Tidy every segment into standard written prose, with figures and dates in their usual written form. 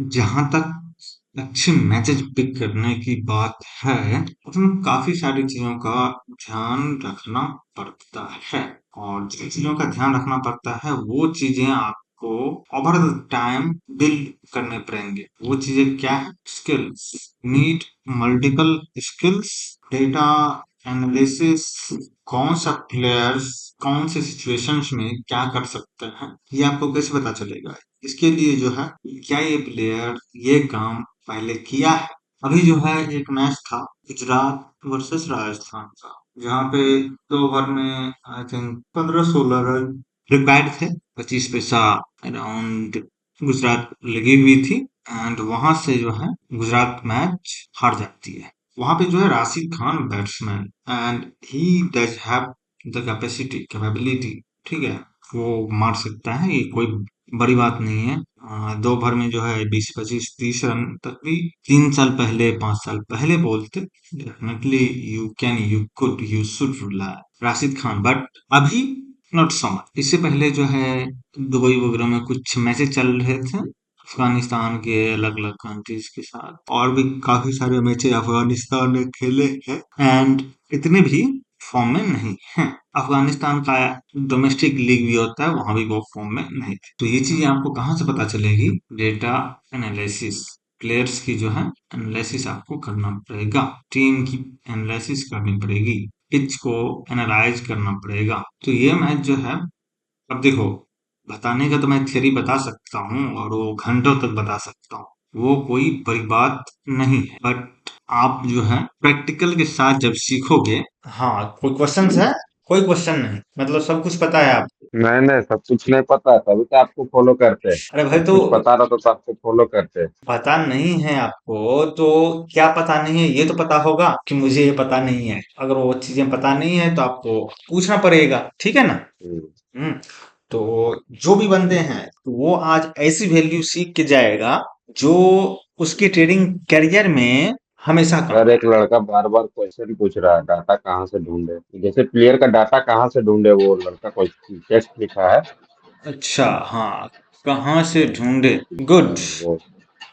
जहां तक अच्छे मैचेज पिक करने की बात है, उसमें काफी सारी चीजों का ध्यान रखना पड़ता है। और जिन चीजों का ध्यान रखना पड़ता है वो चीजें आपको ओवर द टाइम बिल्ड करने पड़ेंगे। वो चीजें क्या है? Skills. Need multiple skills, data analysis, कौन सा प्लेयर्स कौन से सिचुएशंस में क्या कर सकते हैं, ये आपको कैसे पता चलेगा? इसके लिए जो है, क्या ये प्लेयर ये काम पहले किया है? अभी जो है एक मैच था गुजरात वर्सेस राजस्थान का, जहाँ पे 2 ओवर में आई थिंक 15-16 रन रिक्वायर्ड थे। 25 पैसा अराउंड गुजरात लगी हुई थी, एंड वहां से जो है गुजरात मैच हार जाती है। वहां पे जो है Rashid Khan batsman, and he does have the capability, ठीक है, वो मार सकता है, ये कोई बड़ी बात नहीं है। 2 ओवर में जो है 20, 25, 30 रन तक भी 3 साल पहले 5 साल पहले बोलते definitely you should rely Rashid Khan, but अभी नॉट सो मच। इससे पहले जो है दुबई वगैरह में कुछ मैचेस चल रहे थे अफगानिस्तान के अलग अलग कंट्रीज के साथ, और भी काफी सारे मैचेस अफगानिस्तान ने खेले हैं, एंड इतने भी फॉर्म में नहीं है। अफगानिस्तान का डोमेस्टिक लीग भी होता है, वहां भी वो फॉर्म में नहीं थे। तो ये चीजें आपको कहाँ से पता चलेगी? डेटा एनालिसिस, प्लेयर्स की जो है एनालिसिस आपको करना पड़ेगा, टीम की एनालिसिस करनी पड़ेगी, पिच को एनालाइज करना पड़ेगा। तो ये मैच जो है, अब देखो, बताने का तो मैं थ्योरी बता सकता हूँ और वो घंटों तक बता सकता हूँ, वो कोई बड़ी बात नहीं है, बट आप जो है प्रैक्टिकल के साथ जब सीखोगे। हाँ, कोई क्वेश्चन है? कोई क्वेश्चन नहीं, मतलब सब कुछ पता है आपको। नहीं नहीं, सब कुछ नहीं पता है तभी तो आपको फॉलो करते हैं। अरे भाई, सब तो कुछ पता रहा तो आपको फॉलो करते हैं। पता नहीं है आपको तो क्या पता नहीं है, ये तो पता होगा कि मुझे ये पता नहीं है। अगर वो चीजें पता नहीं है तो आपको पूछना पड़ेगा, ठीक है ना? हम्म। हम्म। तो जो भी बंदे हैं तो वो आज ऐसी वैल्यू सीख के जाएगा जो उसके ट्रेडिंग करियर में हमेशा काम अगर आए। एक लड़का बार बार क्वेश्चन पूछ रहा है डाटा कहाँ से ढूंढे, जैसे प्लेयर का डाटा कहाँ से ढूंढे, वो लड़का कोई टेक्स्ट लिखा है। अच्छा, हाँ, कहाँ से ढूंढे? गुड। वो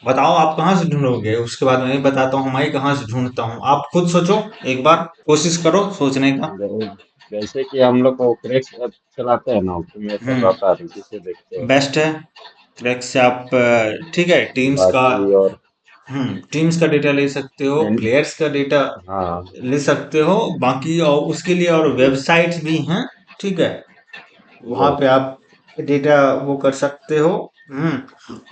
बताओ आप कहाँ से ढूंढोगे, उसके बाद मैं बताता हूँ मैं कहाँ से ढूंढता हूँ। आप खुद सोचो, एक बार कोशिश करो सोचने का। जैसे कि हम लोग को क्रैक्स ऐप चलाते हैं ना, उसमें सब हम्म। रहता है, उसी से देखते हैं। बेस्ट है। क्रैक से आप ठीक है, टीम्स का। बाकी और टीम्स का डेटा ले सकते हो, एन- प्लेयर्स का डेटा हाँ। ले सकते हो। बाकी और उसके लिए और वेबसाइट्स भी हैं, ठीक है, वहां वो पे आप डेटा वो कर सकते हो।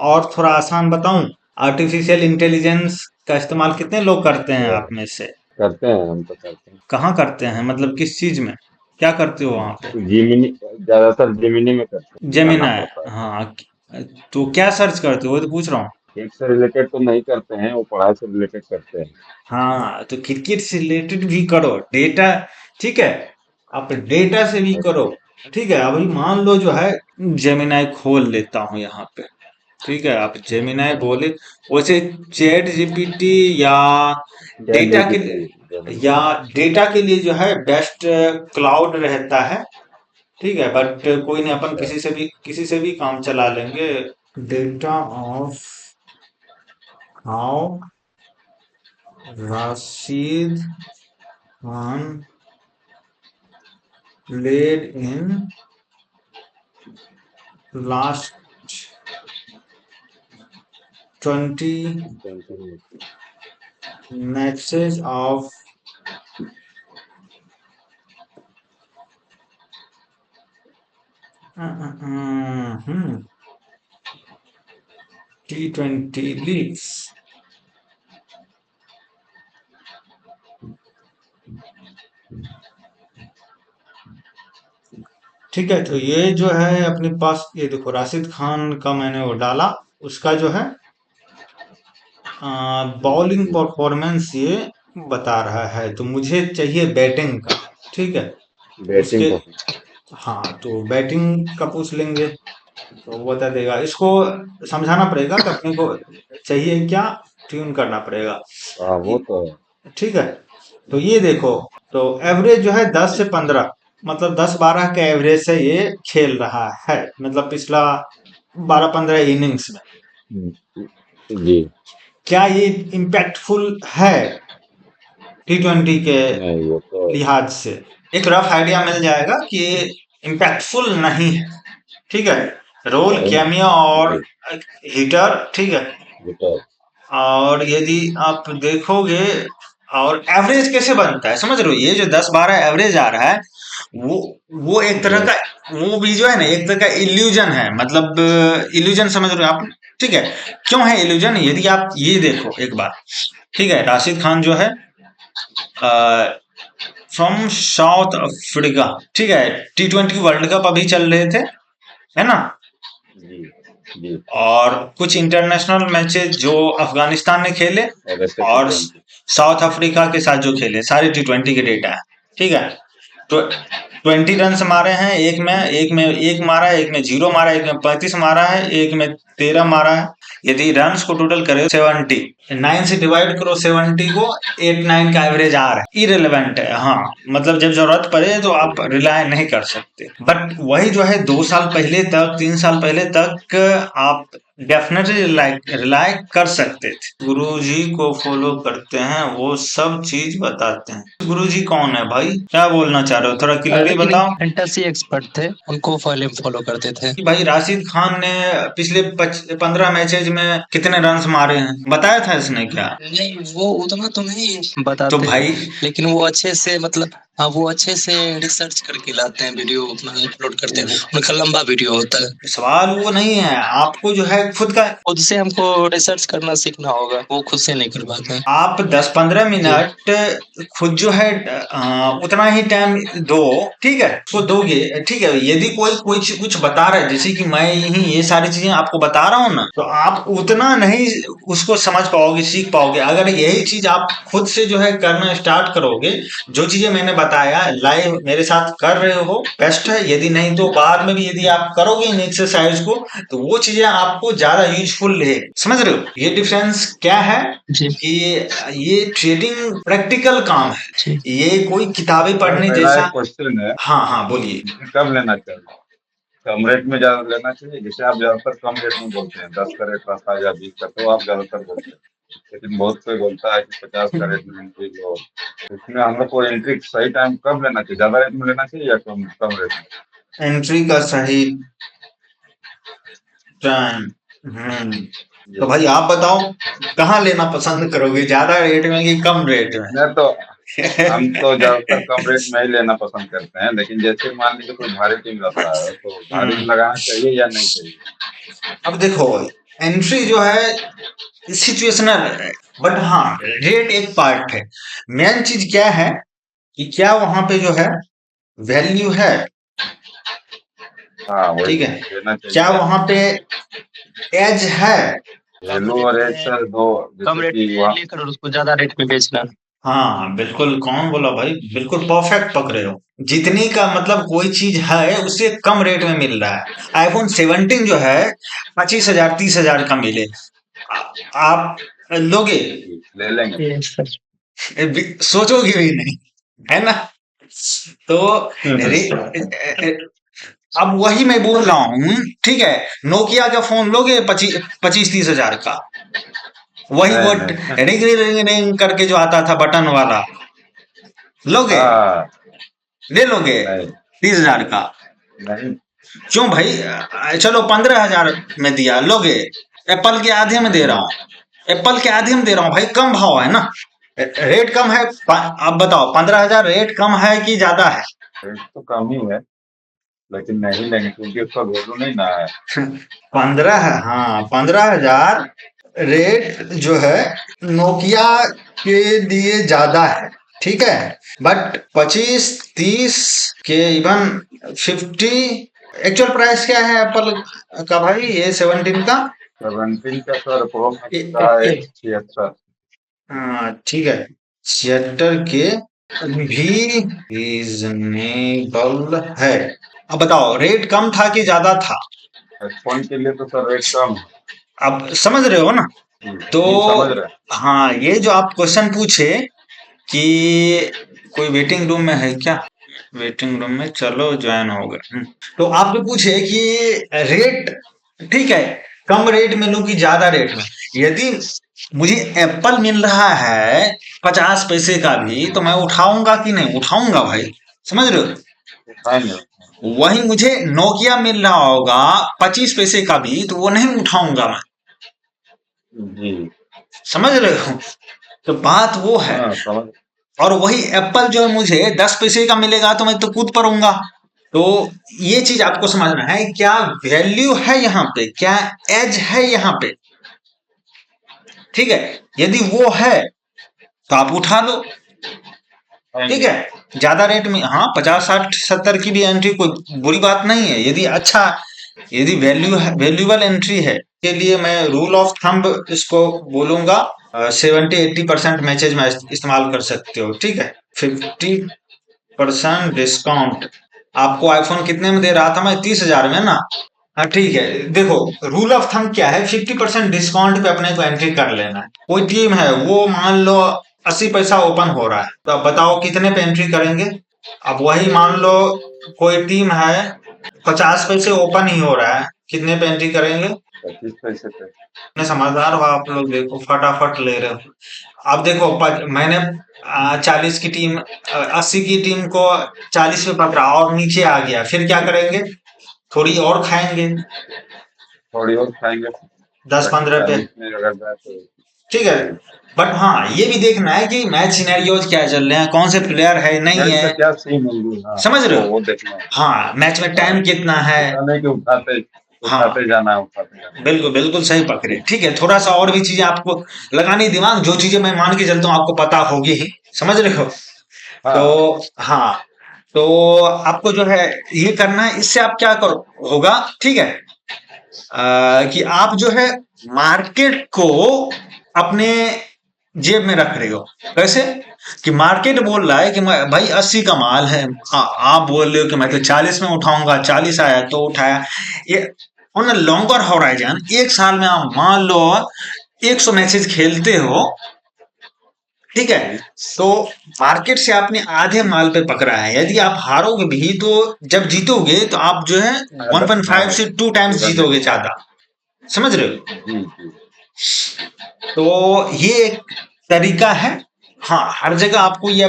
और थोड़ा आसान बताऊं, आर्टिफिशियल इंटेलिजेंस का इस्तेमाल कितने लोग करते हैं वो आप में से? करते हैं, हम तो करते हैं। कहाँ करते हैं, मतलब किस चीज में, क्या करते हो वहां पे? जिमिनी, ज्यादातर जिमिनी में करते हैं, लगाना जेमिनाई, पड़ता है। हाँ। तो क्या सर्च करते हो, वो तो पूछ रहा हूँ। एक से रिलेटेड तो नहीं करते हैं, वो पढ़ाई से रिलेटेड करते हैं। हाँ, तो क्रिकेट से रिलेटेड भी करो डेटा, ठीक है, आप डेटा से भी करो, ठीक है। अभी मान लो जो है जेमिनाई खोल लेता हूँ यहाँ पे, ठीक है, आप जेमिनाई बोले, वैसे चैट जीपीटी या चैट डेटा के जीपीटी, जेमिनी। या डेटा के लिए जो है बेस्ट क्लाउड रहता है, ठीक है, बट कोई नहीं, अपन अच्छा। किसी से भी काम चला लेंगे। Data of how Rashid Khan played in last 20 matches of T20 leagues। ठीक है, तो ये जो है अपने पास, ये देखो राशिद खान का मैंने वो डाला, उसका जो है बॉलिंग परफॉर्मेंस ये बता रहा है, तो मुझे चाहिए बैटिंग का, ठीक है। बैटिंग उसके, को। हाँ, तो बैटिंग का पूछ लेंगे तो वो बता देगा। इसको समझाना पड़ेगा कि अपने को चाहिए क्या, ट्यून करना पड़ेगा। हाँ, वो ये- तो है। ठीक है, तो ये देखो, तो एवरेज जो है 10 से 15, मतलब 10-12 के एवरेज से ये खेल रहा है, मतलब पिछला 12-15 इनिंग्स में। हम्म, जी। क्या ये इम्पैक्टफुल है T20 के नहीं, ये तो लिहाज से? एक रफ आइडिया मिल जाएगा कि ये इम्पैक्टफुल नहीं है। ठीक है, रोल नहीं। कैमिया और जी। हिटर, ठीक है। बेटर। और यदि आप देखोगे, और एवरेज कैसे बनता है समझ रहे हो, ये जो 10-12 एवरेज आ रहा है, वो वो एक तरह जी। का, वो भी जो है ना एक तरह का इल्यूजन है, मतलब इल्यूजन समझ रहे हो आप? ठीक है, क्यों है इल्यूजन? यदि आप ये देखो एक बार, ठीक है, राशिद खान जो है फ्रॉम साउथ अफ्रीका, ठीक है, T20 वर्ल्ड कप अभी चल रहे थे, है ना? जी। जी। और कुछ इंटरनेशनल मैचेस जो अफगानिस्तान ने खेले, और ऐसे टी और ट्वेंटी। साउथ अफ्रीका के साथ जो खेले, सारे T20 के डेटा है, ठीक है। तो 20 रन मारे हैं, एक मारा है, एक में 0 मारा है, एक में 35 मारा है, एक में 13 मारा है। यदि रन को टोटल करे 70, 9 से डिवाइड करो 70 को, 8-9 का एवरेज आ रहा है, इरेलीवेंट है। हाँ, मतलब जब जरूरत पड़े तो आप जी। रिलाय नहीं कर सकते, बट वही जो है 2 साल पहले तक, 3 साल पहले तक आप डेफिनेटली रिलाय कर सकते थे। गुरुजी को फॉलो करते हैं, वो सब चीज बताते हैं। गुरुजी कौन है भाई, क्या बोलना चाह रहे हो, थोड़ा क्लियरली लेकिन बताओ। फैंटेसी एक्सपर्ट थे, उनको पहले फॉलो करते थे। कि भाई राशिद खान ने पिछले 15 मैचेज में कितने रन मारे हैं, बताया था इसने क्या? नहीं, वो उतना तो नहीं तो बताते, भाई लेकिन वो अच्छे से, मतलब हाँ, वो अच्छे से रिसर्च करके लाते हैं, वीडियो अपना अपलोड करते हैं, उनका लंबा वीडियो होता है। सवाल वो नहीं है, आपको जो है खुद का, खुद से हमको रिसर्च करना सीखना होगा, वो खुद से नहीं कर पाते हैं। आप 10-15 जी। मिनट खुद जो है उतना ही टाइम दो, ठीक है, उसको दोगे, ठीक है। यदि कोई कोई कुछ बता रहा है, जैसे कि मैं ही ये सारी चीजें आपको बता रहा हूँ ना, तो आप उतना नहीं उसको समझ पाओगे, सीख पाओगे। अगर यही चीज आप खुद से जो है करना स्टार्ट करोगे, जो चीजें मैंने बताया लाइव मेरे साथ कर रहे हो, बेस्ट है। यदि नहीं तो बाद में भी यदि आप करोगे इन एक्सरसाइज को, तो वो चीजें आपको ज्यादा यूजफुल रहे। समझ रहे हो ये डिफरेंस क्या है? जी। कि ये ट्रेडिंग प्रैक्टिकल काम है, जी। ये कोई किताबें सर, पढ़ने मेरा जैसा। एक क्वेश्चन है। हाँ हाँ, बोलिए। इसे कब लेना चाहिए? कम रेट में ज्यादा लेना चाहिए, जैसे आप ज्यादातर कम रेट में बोलते हैं, 10 का रेट रहता है या 20 का, तो आप ज्यादातर बोलते हैं। लेकिन बहुत कोई बोलता है कि 50 का रेट में एंट्री लो। तो इसमें हम लोग को एंट्री सही टाइम कब लेना चाहिए? ज्यादा रेट में लेना चाहिए या कम कम रेट में? एंट्री का सही टाइम। तो जी। भाई आप बताओ, कहाँ लेना पसंद करोगे, ज्यादा रेट में कि कम रेट में? मैं तो हम तो ज्यादातर कम रेट में ही लेना पसंद करते हैं, लेकिन जैसे मान लीजिए कोई भारी टीम रहता है तो भारी में हम्म, लगाना चाहिए या नहीं चाहिए? अब देखो, एंट्री जो है सिचुएशनल है, बट हाँ रेट एक पार्ट है। मेन चीज क्या है कि क्या वहां पे जो है वैल्यू है, हाँ, वही ठीक है, लेना क्या चाहिए। वहां पे एज है? कम वैल्यू और रेट एज में, सर दो, कम जैसे रेट कि में वहाँ। लेकर उसको ज्यादा रेट में बेचना। हाँ बिल्कुल, कौन बोला भाई, बिल्कुल परफेक्ट पकड़े हो। जितनी का मतलब कोई चीज है उससे कम रेट में मिल रहा है। आईफोन 17 जो है 25,000 30,000 का मिले, आप लोगे? जी, ले लेंगे। Yes sir. सोचोगे भी नहीं, है ना? तो रे, अब वही मैं बोल रहा हूँ, ठीक है। नोकिया का फोन लोगे 25-30 हजार का, वही वो नहीं नहीं। रिंग रिंग रिंग रिंग करके जो आता था बटन वाला, लोगे? हाँ। ले लोगे नहीं 30,000 का? नहीं। क्यों भाई, चलो 15,000 में दिया, लोगे? एप्पल के आधे में दे रहा नहीं, हूँ, एप्पल के आधे में दे रहा हूँ भाई, कम भाव है ना, रेट कम है। अब बताओ 15,000 रेट कम है कि ज्यादा है? रेट तो कम ही है, लेकिन नहीं लेंगे क्योंकि उसका वैल्यू नहीं ना है। 15, हाँ 15,000 रेट जो है नोकिया के लिए ज्यादा है, ठीक है। बट 25-30 के, इवन 50, एक्चुअल प्राइस क्या है एप्पल का भाई, ये 17 का? 17 का सर प्रो ए, मैक्स ए, का है ए, 76। हाँ ठीक है, 76 के भी रीजनेबल है। अब बताओ रेट कम था कि ज्यादा था? फोन के लिए तो सर रेट कम है। अब समझ रहे हो ना? जी तो जी, समझ रहे हैं। हाँ, ये जो आप क्वेश्चन पूछे कि कोई वेटिंग रूम में है क्या, वेटिंग रूम में चलो ज्वाइन हो गए। तो आप जो पूछे कि रेट, ठीक है, कम रेट में लूं कि ज्यादा रेट में, यदि मुझे एप्पल मिल रहा है 50 पैसे का भी तो मैं उठाऊंगा कि नहीं उठाऊंगा भाई, समझ रहे हो? उठाएंगे। वही मुझे नोकिया मिल रहा होगा 25 पैसे का भी तो वो नहीं उठाऊंगा मैं, जी। समझ रहे हो? तो बात वो है। हाँ, समझ। और वही एप्पल जो है मुझे 10 पैसे का मिलेगा तो मैं तो कूद पड़ूंगा। तो ये चीज आपको समझना है, क्या वैल्यू है यहाँ पे, क्या एज है यहाँ पे, ठीक है? यदि वो है तो आप उठा लो, ठीक है? ज्यादा रेट में, हाँ 50 60 70 की भी एंट्री कोई बुरी बात नहीं है, यदि अच्छा, यदि वैल्यूएबल एंट्री है के लिए मैं रूल ऑफ थंब इसको बोलूंगा 70-80% मैचेज में इस्तेमाल कर सकते हो, ठीक है? 50% डिस्काउंट आपको आईफोन कितने में दे रहा था मैं? 30,000 में ना? हाँ ठीक है, देखो रूल ऑफ थंब क्या है, 50% डिस्काउंट पे अपने को एंट्री कर लेना है। कोई टीम है वो मान लो 80 पैसा ओपन हो रहा है, तो अब बताओ कितने पे एंट्री करेंगे? अब वही मान लो कोई टीम है 50 पैसे ओपन ही हो रहा है, कितने पे एंट्री करेंगे? 25 पैसे पे। इतने समझदार हो आप लोग, देखो फटाफट ले रहे हो। अब देखो मैंने 40 की टीम 80 की टीम को 40 पे पकड़ा और नीचे आ गया, फिर क्या करेंगे? थोड़ी और खाएंगे, थोड़ी और खाएंगे। 10-15 पे, 40 में अगर जाए तो। ठीक है? बट हाँ ये भी देखना है कि मैच सिनेरियोज क्या चल रहे हैं, कौन से प्लेयर है नहीं मैच है, का क्या सीन होगी, हाँ, समझ रहे हो? वो देखना है। हाँ मैच में टाइम कितना है, ऐसा नहीं कि उठाते हाँ उठाते जाना है, उठाते जाना है। बिल्कुल बिल्कुल सही पकड़े, ठीक है? थोड़ा सा और भी चीजें आपको लगानी दिमाग, जो चीजें मैं मान के चलता हूँ आपको पता होगी ही, समझ रहे हो? हाँ, तो हाँ, तो आपको जो है ये करना है, इससे आप क्या करो होगा, ठीक है? कि आप जो है मार्केट को अपने जेब में रख रहे हो। कैसे? कि मार्केट बोल रहा है कि भाई 80 का माल है, आप बोल रहे हो कि मैं तो 40 में उठाऊंगा, 40 आया तो उठाया। ये ऑन लॉन्गर होराइजन, एक साल में आप मान लो 100 मैचेस खेलते हो, ठीक है? तो मार्केट से आपने आधे माल पे पकड़ा है, यदि आप हारोगे भी तो जब जीतोगे तो आप जो है 1.5 से 2 टाइम्स जीतोगे ज्यादा, समझ रहे हो? जी जी। तो ये एक तरीका है। हाँ हर जगह आपको ये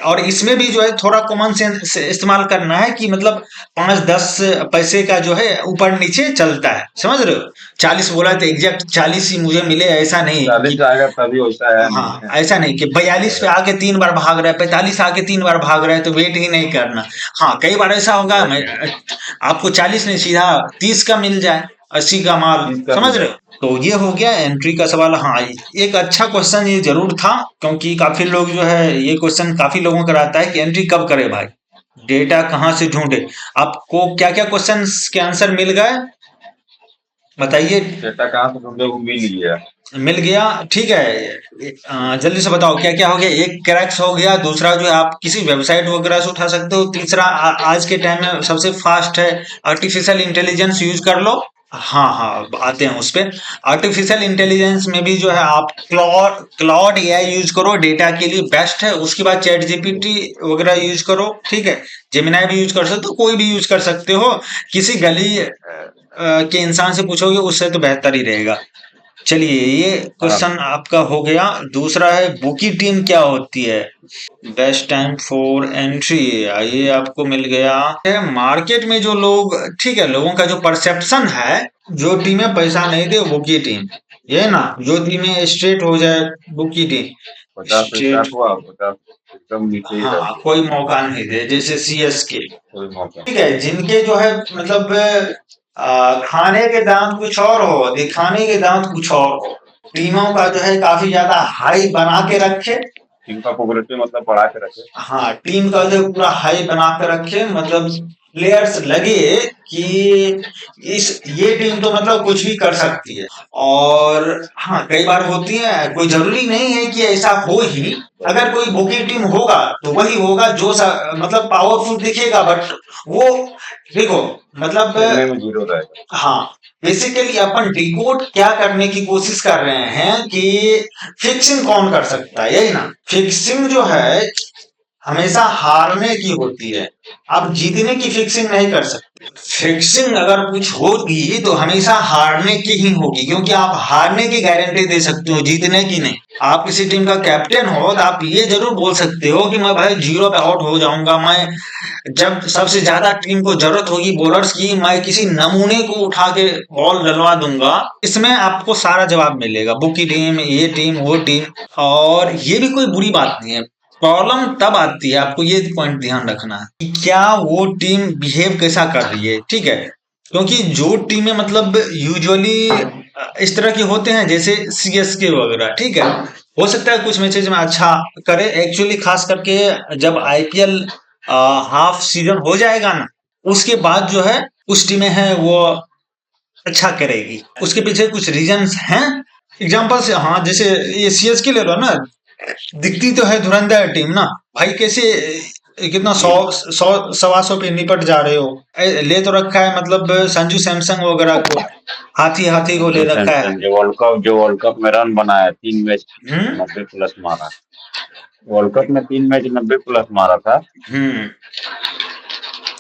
और इसमें भी जो है थोड़ा कॉमन सेंस इस्तेमाल करना है कि मतलब 5-10 पैसे का जो है ऊपर नीचे चलता है, समझ रहे हो? 40 बोला तो एग्जैक्ट 40 ही मुझे मिले, ऐसा नहीं 40 आएगा तभी वैसा है, नहीं हाँ है। ऐसा नहीं कि 42 पे आके 3 बार भाग रहा है, 45 आके 3 बार भाग रहा है, तो वेट ही नहीं करना। हाँ कई बार ऐसा होगा मैं आपको 40 नहीं सीधा 30 का मिल जाए, 80 का माल, 30 का समझ मिल रहे हो? तो ये हो गया एंट्री का सवाल। हाँ एक अच्छा क्वेश्चन ये जरूर था, क्योंकि काफी लोग जो है ये क्वेश्चन काफी लोगों का रहता है कि एंट्री कब करे भाई, डेटा कहाँ से ढूंढे? आपको क्या क्या क्वेश्चन के आंसर मिल गए बताइए? डेटा कहाँ से ढूंढे, वो मिल गया। मिल गया, ठीक है? जल्दी से बताओ क्या क्या हो गया। एक क्रैक्स हो गया, दूसरा जो है आप किसी वेबसाइट वगैरह से उठा सकते हो, तीसरा आज के टाइम में सबसे फास्ट है आर्टिफिशियल इंटेलिजेंस यूज कर लो। हाँ हाँ आते हैं उस पे। आर्टिफिशियल इंटेलिजेंस में भी जो है आप क्लॉड एआई यूज करो, डेटा के लिए बेस्ट है। उसके बाद चैट जीपीटी वगैरह यूज करो, ठीक है? जेमिनाई भी यूज कर सकते हो, कोई भी यूज कर सकते हो, किसी गली के इंसान से पूछोगे उससे तो बेहतर ही रहेगा। चलिए ये क्वेश्चन आपका हो गया। दूसरा है बुकी टीम क्या होती है, बेस्ट टाइम फॉर एंट्री, ये आपको मिल गया है। मार्केट में जो लोग, ठीक है, लोगों का जो परसेप्शन है, जो टीमें पैसा नहीं दे बुकी टीम, ये ना, जो टीमें स्ट्रेट हो जाए बुकी टीम 50 पे स्ट्रेट, स्टार्ट हुआ, 50 एकदम नीचे ही रह हाँ कोई मौका नहीं दे, जैसे सीएसके, कोई मौका। ठीक है? जिनके जो है मतलब खाने के दांत कुछ और हो, दिखाने के दांत कुछ और हो, टीमों का जो है काफी ज्यादा हाई बना के रखे, टीम का पॉपुलैरिटी मतलब बढ़ा के रखे। हाँ टीम का जो पूरा हाई बना के रखे, मतलब प्लेयर्स लगे कि ये टीम तो मतलब कुछ भी कर सकती है। और हाँ कई बार होती है, कोई जरूरी नहीं है कि ऐसा हो ही, अगर कोई बुकी टीम होगा तो वही होगा जो मतलब पावरफुल दिखेगा, बट वो देखो मतलब खेलने में जीरो रहेगा। हाँ बेसिकली अपन डिकोड क्या करने की कोशिश कर रहे हैं कि फिक्सिंग कौन कर सकता है, यही ना? फिक्सिंग जो है हमेशा हारने की होती है, आप जीतने की फिक्सिंग नहीं कर सकते। फिक्सिंग अगर कुछ होगी तो हमेशा हारने की ही होगी, क्योंकि आप हारने की गारंटी दे सकते हो, जीतने की नहीं। आप किसी टीम का कैप्टन हो तो आप ये जरूर बोल सकते हो कि मैं भाई 0 पे आउट हो जाऊंगा, मैं जब सबसे ज्यादा टीम को जरूरत होगी बॉलर्स की, मैं किसी नमूने को उठा के बॉल डलवा दूंगा। इसमें आपको सारा जवाब मिलेगा, बुकी टीम, ये टीम, वो टीम। और ये भी कोई बुरी बात नहीं है। प्रॉब्लम तब आती है, आपको ये पॉइंट ध्यान रखना है कि क्या वो टीम बिहेव कैसा कर रही है, ठीक है। क्योंकि जो टीमें मतलब यूजुअली इस तरह के होते हैं, जैसे सीएसके वगैरह, ठीक है, हो सकता है कुछ मैचेज में अच्छा करे एक्चुअली, खास करके जब आईपीएल हाफ सीजन हो जाएगा ना, उसके बाद जो है कुछ टीमें हैं वो अच्छा करेगी। उसके पीछे कुछ रीजंस हैं। एग्जांपल से, हाँ, जैसे ये सीएसके ले लो ना, दिखती तो है धुरंधर टीम ना भाई, कैसे कितना सौ सौ 125 पे निपट जा रहे हो। ले तो रखा है मतलब संजू सैमसंग वगैरह को, हाथी हाथी को ले रखा है। जो वर्ल्ड कप में रन बनाया 3 मैच 90 प्लस मारा, वर्ल्ड कप में 3 मैच 90 प्लस मारा था।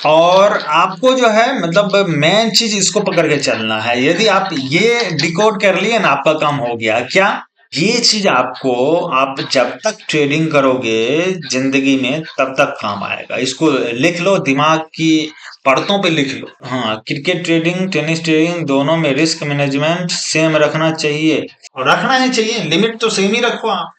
और आपको जो है मतलब मेन चीज इसको पकड़ के चलना है। यदि आप ये डिकोड कर लिए ना, आपका काम हो गया। क्या ये चीज आपको, आप जब तक ट्रेडिंग करोगे जिंदगी में तब तक काम आएगा। इसको लिख लो, दिमाग की परतों पे लिख लो। हाँ, क्रिकेट ट्रेडिंग, टेनिस ट्रेडिंग, दोनों में रिस्क मैनेजमेंट सेम रखना चाहिए, और रखना ही चाहिए। लिमिट तो सेम ही रखो आप।